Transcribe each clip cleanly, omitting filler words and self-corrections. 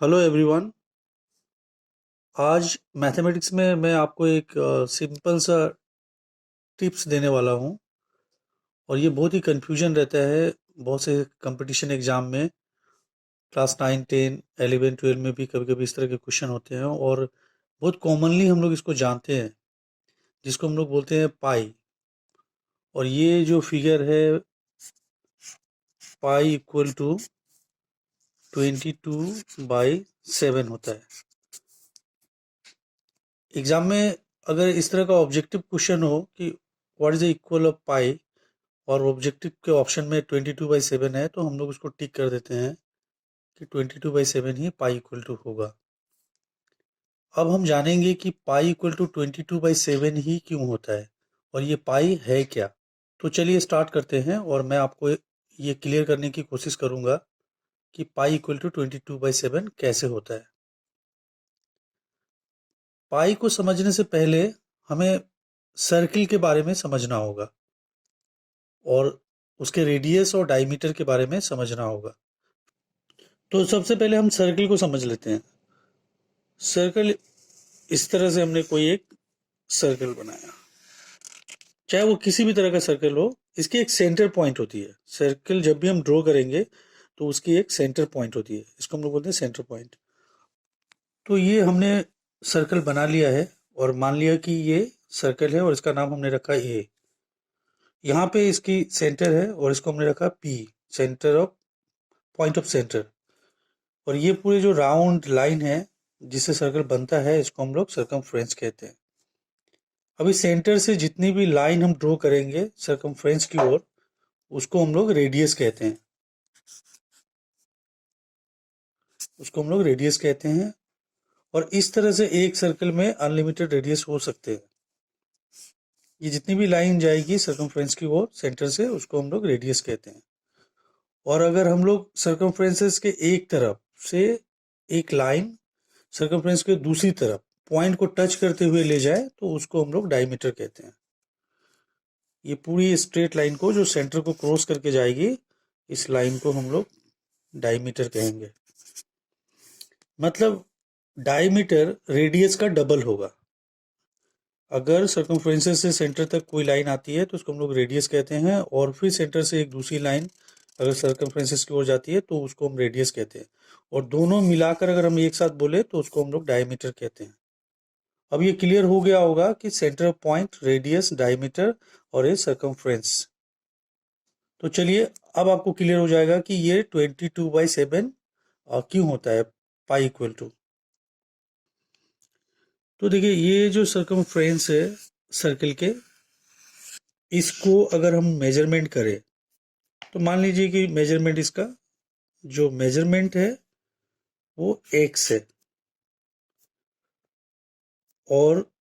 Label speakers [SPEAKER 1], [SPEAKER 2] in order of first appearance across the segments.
[SPEAKER 1] Hello everyone. आज mathematics में मैं आपको एक सिंपल सा टिप्स देने वाला हूँ। और ये बहुत ही कंफ्यूजन रहता है बहुत से कंपटीशन एग्जाम में। क्लास 9 10 11 12 में भी कभी कभी इस तरह के क्वेश्चन होते हैं और बहुत कॉमनली हम लोग इसको जानते हैं, जिसको हम लोग बोलते हैं पाई। और ये जो फिगर है पाई इक्वल टू 22/7 होता है। एग्जाम में अगर इस तरह का ऑब्जेक्टिव क्वेश्चन हो कि what is the equal of pi, और ऑब्जेक्टिव के ऑप्शन में 22/7 है, तो हम लोग उसको टिक कर देते हैं कि 22/7 ही पाई इक्वल टू होगा। अब हम जानेंगे कि पाई इक्वल टू 22/7 ही क्यों होता है और ये पाई है क्या। तो चलिए स्टार्ट करते हैं और मैं आपको ये क्लियर करने की कोशिश करूंगा कि पाई इक्वल टू 22/7 कैसे होता है। पाई को समझने से पहले हमें सर्किल के बारे में समझना होगा और उसके रेडियस और डायमीटर के बारे में समझना होगा। तो सबसे पहले हम सर्किल को समझ लेते हैं। सर्कल इस तरह से हमने कोई एक सर्कल बनाया, चाहे वो किसी भी तरह का सर्कल हो, इसकी एक सेंटर पॉइंट होती है। सर्कल जब भी हम ड्रॉ करेंगे तो उसकी एक सेंटर पॉइंट होती है, इसको हम लोग बोलते हैं सेंटर पॉइंट। तो ये हमने सर्कल बना लिया है और मान लिया कि ये सर्कल है और इसका नाम हमने रखा ए। यहाँ पे इसकी सेंटर है और इसको हमने रखा P, centre of point of centre. और ये पूरे जो राउंड लाइन है जिससे सर्कल बनता है, इसको हम लोग सर्कमफ्रेंस कहते हैं। अभी सेंटर से जितनी भी लाइन हम ड्रॉ करेंगे सर्कमफ्रेंस की ओर, उसको हम लोग रेडियस कहते हैं। उसको हम लोग रेडियस कहते हैं। और इस तरह से एक सर्कल में अनलिमिटेड रेडियस हो सकते हैं। ये जितनी भी लाइन जाएगी सर्कमफ्रेंस की ओर सेंटर से, उसको हम लोग रेडियस कहते हैं। और अगर हम लोग सर्कमफ्रेंसेस के एक तरफ से एक लाइन सर्कमफ्रेंस के दूसरी तरफ पॉइंट को टच करते हुए ले जाए, तो उसको हम लोग डायमीटर कहते हैं। ये पूरी स्ट्रेट लाइन को जो सेंटर को क्रॉस करके जाएगी, इस लाइन को हम लोग डायमीटर कहेंगे। मतलब डायमीटर रेडियस का डबल होगा। अगर सर्कमफ्रेंसेस से सेंटर तक कोई लाइन आती है तो उसको हम लोग रेडियस कहते हैं, और फिर सेंटर से एक दूसरी लाइन अगर सर्कमफ्रेंसेस की ओर जाती है तो उसको हम रेडियस कहते हैं। और दोनों मिलाकर अगर हम एक साथ बोले तो उसको हम लोग डायमीटर कहते हैं। अब ये क्लियर हो गया होगा कि centre of point, radius, diameter और ये सर्कमफ्रेंस। तो चलिए अब आपको क्लियर हो जाएगा कि ये 22/7 क्यों होता है पाई इक्वल टू। तो देखिए ये जो सर्कमफ्रेंस है सर्कल के, इसको अगर हम मेजरमेंट करें तो मान लीजिए कि मेजरमेंट इसका जो मेजरमेंट है वो x है, और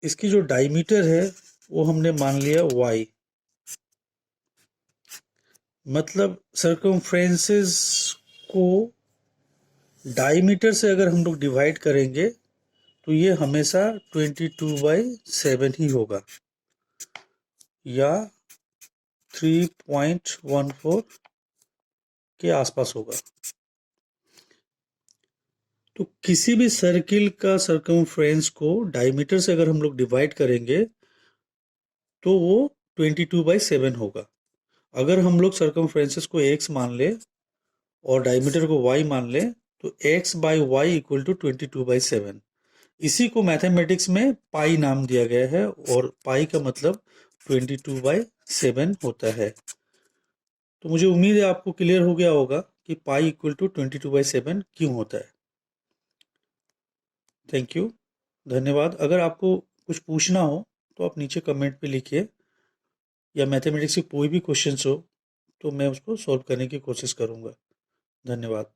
[SPEAKER 1] इसकी जो डायमीटर है वो हमने मान लिया y। मतलब सर्कमफ्रेंसेस को डायमीटर से अगर हम लोग डिवाइड करेंगे तो ये हमेशा 22/7 ही होगा, या 3.14 के आसपास होगा। तो किसी भी सर्किल का सर्कमफ्रेंस को डायमीटर से अगर हम लोग डिवाइड करेंगे तो वो 22/7 होगा। अगर हम लोग सर्कमफ्रेंसेस को x मान ले और डायमीटर को y मान ले, तो x/y इक्वल टू 22/7। इसी को मैथमेटिक्स में पाई नाम दिया गया है, और पाई का मतलब 22/7 होता है। तो मुझे उम्मीद है आपको क्लियर हो गया होगा कि पाई इक्वल टू 22/7 क्यों होता है। थैंक यू, धन्यवाद। अगर आपको कुछ पूछना हो तो आप नीचे कमेंट पे लिखिए, या मैथमेटिक्स के कोई भी क्वेश्चंस हो तो मैं उसको सॉल्व करने की कोशिश करूँगा। धन्यवाद।